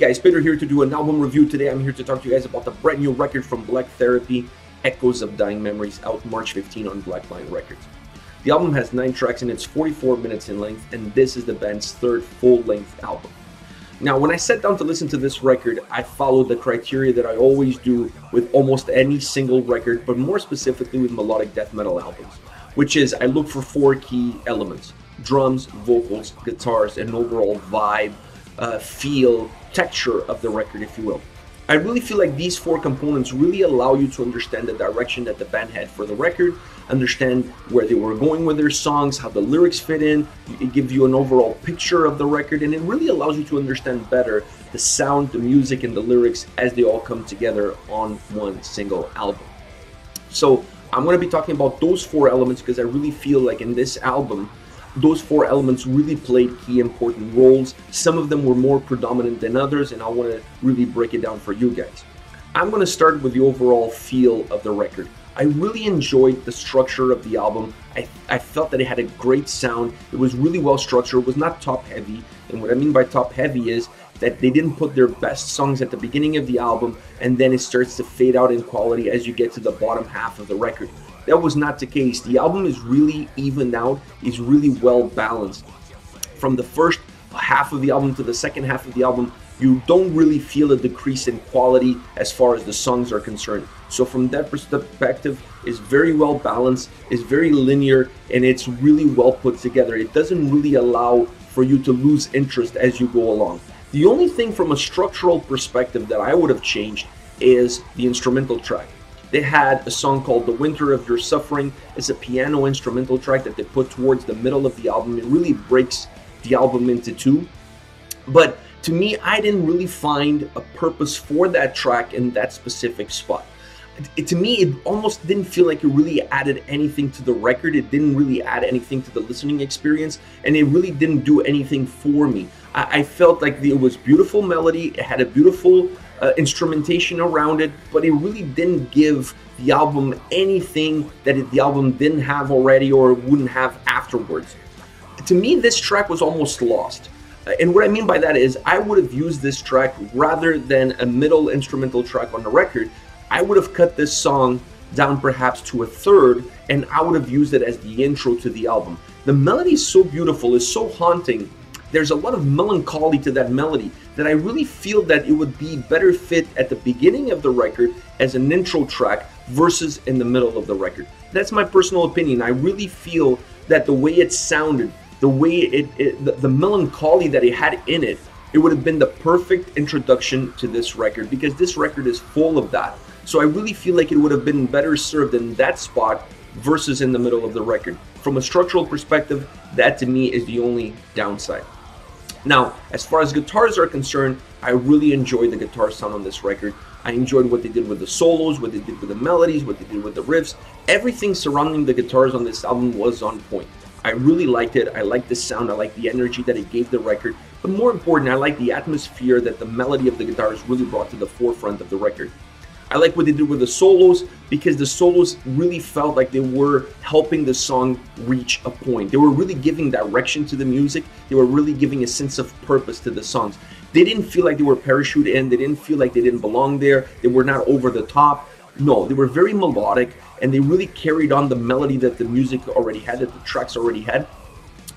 Guys, Peter here to do an album review. Today I'm here to talk to you guys about the brand new record from Black Therapy, Echoes of Dying Memories, out March 15 on Black Lion Records. The album has 9 tracks and it's 44 minutes in length, and this is the band's third full-length album. Now, when I sat down to listen to this record, I followed the criteria that I always do with almost any single record, but more specifically with melodic death metal albums, which is I look for 4 key elements: drums, vocals, guitars, and overall vibe, feel, texture of the record, if you will. I really feel like these 4 components really allow you to understand the direction that the band had for the record, understand where they were going with their songs, how the lyrics fit in. It gives you an overall picture of the record, and it really allows you to understand better the sound, the music, and the lyrics as they all come together on one single album. So I'm going to be talking about those 4 elements because I really feel like in this album, those 4 elements really played key important roles. Some of them were more predominant than others, and I want to really break it down for you guys. I'm going to start with the overall feel of the record. I really enjoyed the structure of the album. I felt that it had a great sound. It was really well structured. It was not top heavy, and what I mean by top heavy is that they didn't put their best songs at the beginning of the album and then it starts to fade out in quality as you get to the bottom half of the record. That was not the case. The album is really evened out, is really well balanced. From the first half of the album to the second half of the album, you don't really feel a decrease in quality as far as the songs are concerned. So from that perspective, it's very well balanced, it's very linear, and it's really well put together. It doesn't really allow for you to lose interest as you go along. The only thing from a structural perspective that I would have changed is the instrumental track. They had a song called The Winter of Your Suffering. It's a piano instrumental track that they put towards the middle of the album. It really breaks the album into 2. But to me, I didn't really find a purpose for that track in that specific spot. To me, it almost didn't feel like it really added anything to the record. It didn't really add anything to the listening experience, and it really didn't do anything for me. I felt like it was beautiful melody. It had a beautiful instrumentation around it, but it really didn't give the album anything that the album didn't have already or wouldn't have afterwards. To me, this track was almost lost. And what I mean by that is I would have used this track rather than a middle instrumental track on the record. I would have cut this song down perhaps to a third, and I would have used it as the intro to the album. The melody is so beautiful, it's so haunting. There's a lot of melancholy to that melody that I really feel that it would be better fit at the beginning of the record as an intro track versus in the middle of the record. That's my personal opinion. I really feel that the way it sounded, the way the melancholy that it had in it, it would have been the perfect introduction to this record because this record is full of that. So I really feel like it would have been better served in that spot versus in the middle of the record. From a structural perspective, that to me is the only downside. Now, as far as guitars are concerned, I really enjoyed the guitar sound on this record. I enjoyed what they did with the solos, what they did with the melodies, what they did with the riffs. Everything surrounding the guitars on this album was on point. I really liked it. I liked the sound. I liked the energy that it gave the record. But more important, I liked the atmosphere that the melody of the guitars really brought to the forefront of the record. I like what they did with the solos because the solos really felt like they were helping the song reach a point. They were really giving direction to the music. They were really giving a sense of purpose to the songs. They didn't feel like they were parachuted in. They didn't feel like they didn't belong there. They were not over the top. No, they were very melodic, and they really carried on the melody that the music already had, that the tracks already had,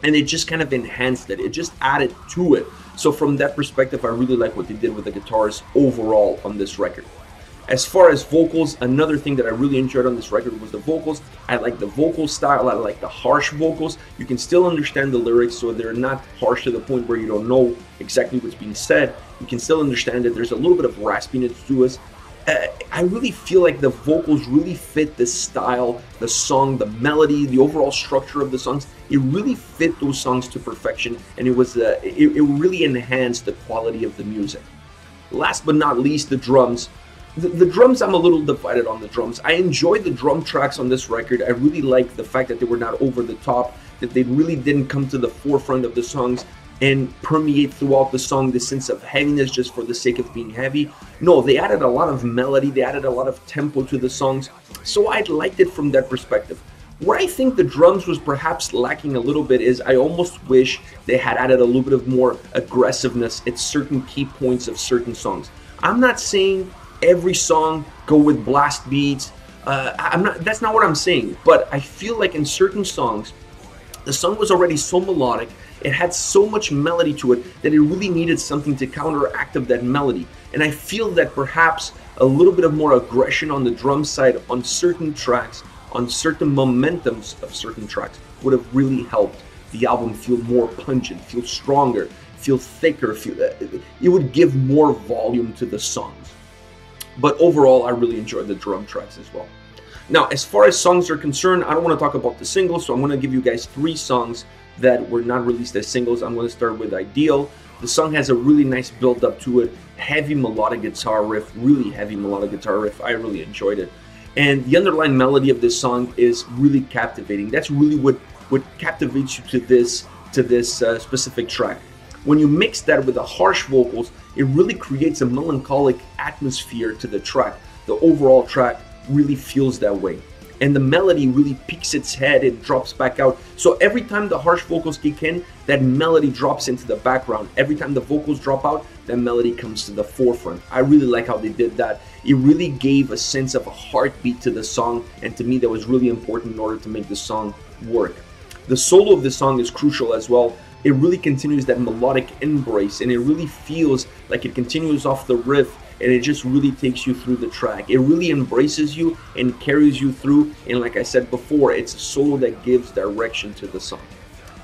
and it just kind of enhanced it. It just added to it. So from that perspective, I really like what they did with the guitars overall on this record. As far as vocals, another thing that I really enjoyed on this record was the vocals. I like the vocal style. I like the harsh vocals. You can still understand the lyrics, so they're not harsh to the point where you don't know exactly what's being said. You can still understand it. There's a little bit of raspiness to us. I really feel like the vocals really fit the style, the song, the melody, the overall structure of the songs. It really fit those songs to perfection, and it really enhanced the quality of the music. Last but not least, the drums. The drums, I'm a little divided on the drums. I enjoyed the drum tracks on this record. I really like the fact that they were not over the top, that they really didn't come to the forefront of the songs and permeate throughout the song the sense of heaviness just for the sake of being heavy. No, they added a lot of melody, they added a lot of tempo to the songs, so I liked it from that perspective. Where I think the drums was perhaps lacking a little bit is I almost wish they had added a little bit of more aggressiveness at certain key points of certain songs. I'm not saying every song go with blast beats. That's not what I'm saying. But I feel like in certain songs, the song was already so melodic, it had so much melody to it that it really needed something to counteract of that melody. And I feel that perhaps a little bit of more aggression on the drum side on certain tracks, on certain momentums of certain tracks, would have really helped the album feel more pungent, feel stronger, feel thicker, it would give more volume to the songs. But overall, I really enjoyed the drum tracks as well. Now, as far as songs are concerned, I don't want to talk about the singles, so I'm going to give you guys 3 songs that were not released as singles. I'm going to start with Ideal. The song has a really nice build up to it, heavy melodic guitar riff, really heavy melodic guitar riff. I really enjoyed it. And the underlying melody of this song is really captivating. That's really what captivates you to this specific track. When you mix that with the harsh vocals, it really creates a melancholic atmosphere to the track. The overall track really feels that way. And the melody really peaks its head and drops back out. So every time the harsh vocals kick in, that melody drops into the background. Every time the vocals drop out, that melody comes to the forefront. I really like how they did that. It really gave a sense of a heartbeat to the song, and to me that was really important in order to make the song work. The solo of the song is crucial as well. It really continues that melodic embrace, and it really feels like it continues off the riff, and it just really takes you through the track. It really embraces you and carries you through, and like I said before, it's a solo that gives direction to the song.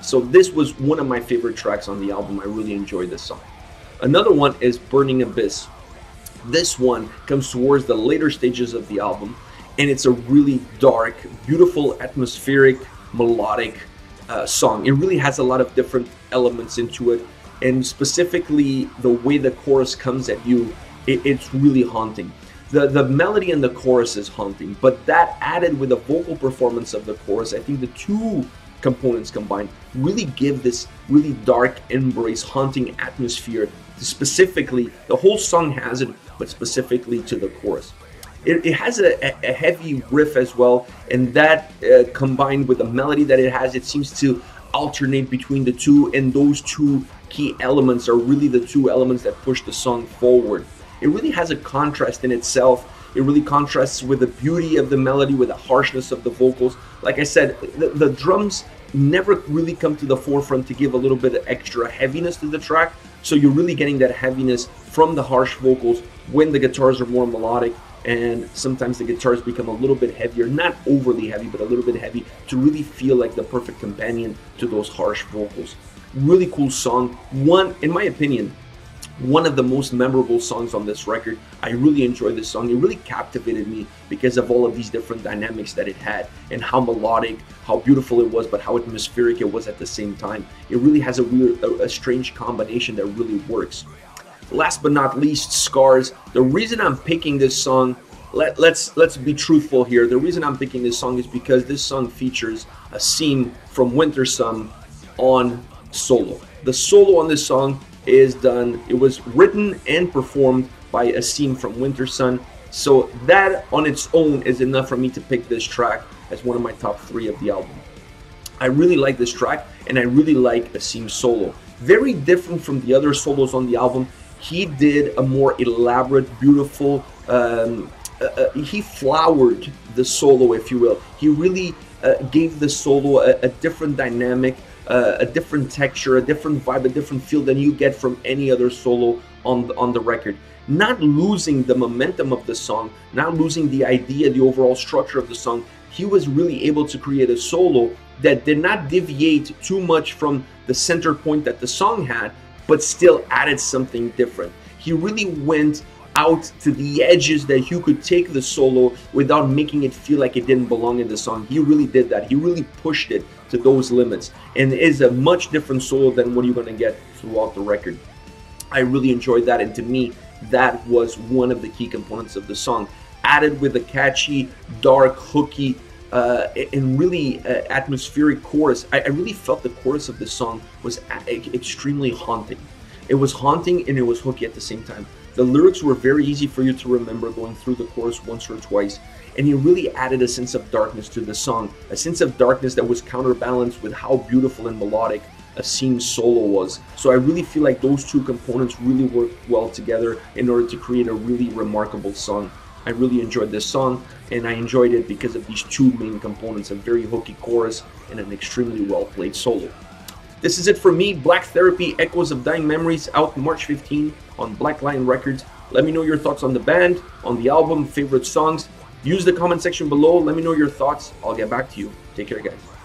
So this was one of my favorite tracks on the album. I really enjoyed this song. Another one is Burning Abyss. This one comes towards the later stages of the album, and it's a really dark, beautiful, atmospheric, melodic song. It really has a lot of different elements into it, and specifically the way the chorus comes at you, it's really haunting. The melody in the chorus is haunting, but that added with the vocal performance of the chorus, I think the two components combined really give this really dark embrace, haunting atmosphere. Specifically, the whole song has it, but specifically to the chorus. It has a heavy riff as well, and that combined with the melody that it has, it seems to alternate between the two, and those two key elements are really the two elements that push the song forward. It really has a contrast in itself. It really contrasts with the beauty of the melody, with the harshness of the vocals. Like I said, the drums never really come to the forefront to give a little bit of extra heaviness to the track, so you're really getting that heaviness from the harsh vocals when the guitars are more melodic, and sometimes the guitars become a little bit heavier, not overly heavy, but a little bit heavy to really feel like the perfect companion to those harsh vocals. Really cool song. In my opinion, one of the most memorable songs on this record. I really enjoyed this song. It really captivated me because of all of these different dynamics that it had, and how melodic, how beautiful it was, but how atmospheric it was at the same time. It really has a strange combination that really works. Last but not least, Scars. The reason I'm picking this song, let's be truthful here. The reason I'm picking this song is because this song features a scene from Winter Sun on solo. The solo on this song is done. It was written and performed by a scene from Winter Sun. So that on its own is enough for me to pick this track as one of my top 3 of the album. I really like this track, and I really like Asim's solo. Very different from the other solos on the album. He did a more elaborate, beautiful, he flowered the solo, if you will. He really gave the solo a different dynamic, a different texture, a different vibe, a different feel than you get from any other solo on the record. Not losing the momentum of the song, not losing the idea, the overall structure of the song. He was really able to create a solo that did not deviate too much from the center point that the song had, but still added something different. He really went out to the edges that you could take the solo without making it feel like it didn't belong in the song. He really did that. He really pushed it to those limits, and it is a much different solo than what you're going to get throughout the record. I really enjoyed that, and to me, that was one of the key components of the song. Added with a catchy, dark, hooky, and really atmospheric chorus. I really felt the chorus of this song was extremely haunting. It was haunting and it was hooky at the same time. The lyrics were very easy for you to remember going through the chorus once or twice, and he really added a sense of darkness to the song, a sense of darkness that was counterbalanced with how beautiful and melodic Asim's solo was. So I really feel like those two components really worked well together in order to create a really remarkable song. I really enjoyed this song, and I enjoyed it because of these two main components, a very hooky chorus and an extremely well played solo. This is it for me. Black Therapy, Echoes of Dying Memories, out March 15 on Black Lion Records. Let me know your thoughts on the band, on the album, favorite songs. Use the comment section below. Let me know your thoughts. I'll get back to you. Take care, guys.